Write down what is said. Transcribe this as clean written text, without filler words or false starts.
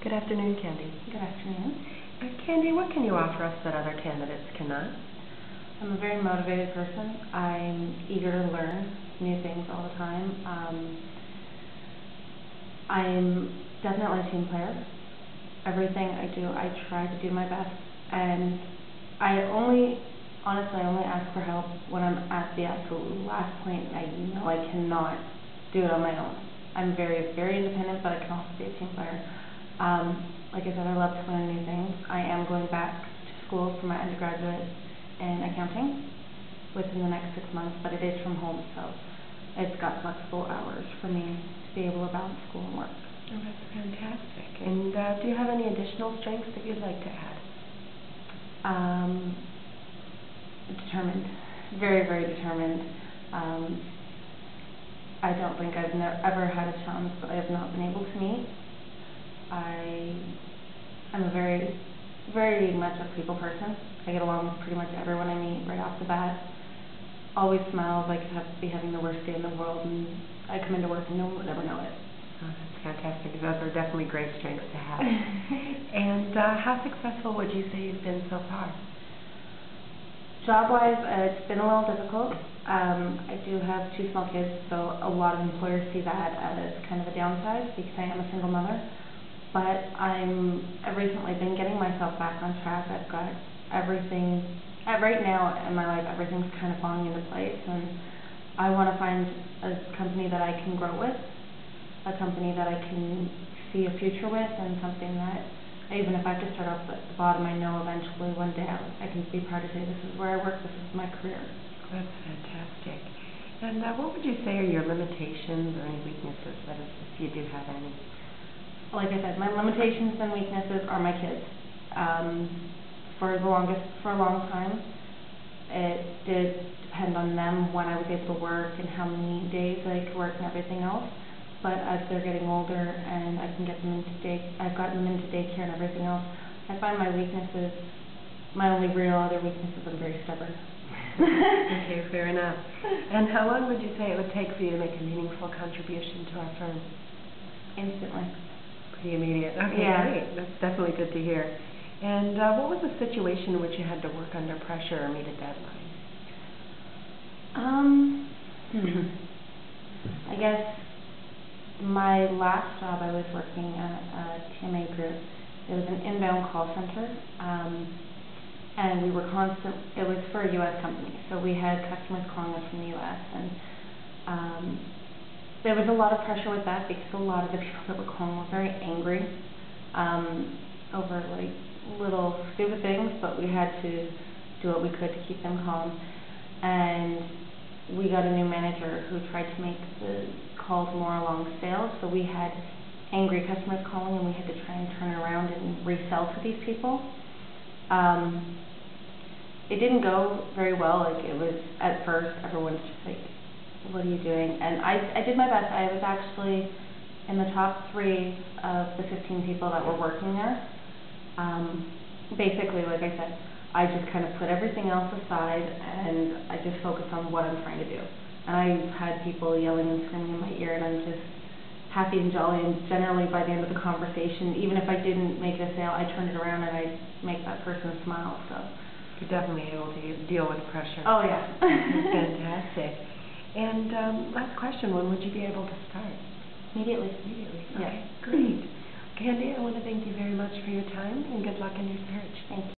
Good afternoon, Candy. Good afternoon. Candy, what can you offer us that other candidates cannot? I'm a very motivated person. I'm eager to learn new things all the time. I'm definitely a team player. Everything I do, I try to do my best. And honestly, I only ask for help when I'm at the absolute last point and I know I cannot do it on my own. I'm very, very independent, but I can also be a team player. Like I said, I love to learn new things. I am going back to school for my undergraduate in accounting within the next 6 months, but it is from home, so it's got flexible hours for me to be able to balance school and work. Oh, that's fantastic. And do you have any additional strengths that you'd like to add? Determined. Very, very determined. I don't think I've ever had a challenge that I have not been able to meet. I'm a very, very much a people person. I get along with pretty much everyone I meet right off the bat. Always smile like I could be having the worst day in the world, and I come into work and no one would ever know it. Oh, that's fantastic. Those are definitely great strengths to have. And how successful would you say you've been so far? Job-wise, it's been a little difficult. I do have 2 small kids, so a lot of employers see that as kind of a downside because I am a single mother. But I've recently been getting myself back on track. I've got everything, right now in my life, everything's kind of falling into place, and I want to find a company that I can grow with, a company that I can see a future with, and something that even if I have to start off at the bottom, I know eventually one day I can be proud to say this is where I work, this is my career. That's fantastic. And what would you say are your limitations or any weaknesses, that is, if you do have any? Like I said, my limitations and weaknesses are my kids. For a long time, it did depend on them when I was able to work and how many days I could work and everything else. But as they're getting older and I can get them into I've gotten them into daycare and everything else, I find my weaknesses, my only real other weakness is I'm very stubborn. Okay, fair enough. And how long would you say it would take for you to make a meaningful contribution to our firm? Instantly. Pretty immediate. Okay, yeah. Great. That's definitely good to hear. And what was the situation in which you had to work under pressure or meet a deadline? I guess my last job, I was working at a TMA group. It was an inbound call center, and we were it was for a U.S. company, so we had customers calling us from the U.S., and there was a lot of pressure with that because a lot of the people that were calling were very angry over like little stupid things, but we had to do what we could to keep them calm. And we got a new manager who tried to make the calls more along sales, so we had angry customers calling and we had to try and turn around and resell to these people. It didn't go very well. Like, it was, at first, everyone's just like, what are you doing? And I did my best. I was actually in the top 3 of the 15 people that were working there. Basically, like I said, I just kind of put everything else aside and I just focused on what I'm trying to do. And I've had people yelling and screaming in my ear, and I'm just happy and jolly, and generally by the end of the conversation, even if I didn't make a sale, I turned it around and I make that person smile. So you're definitely able to deal with pressure. Oh yeah. Fantastic. And last question, when would you be able to start? Immediately. Immediately. Yes. Okay, great. Candy, I want to thank you very much for your time and good luck in your search. Thank you.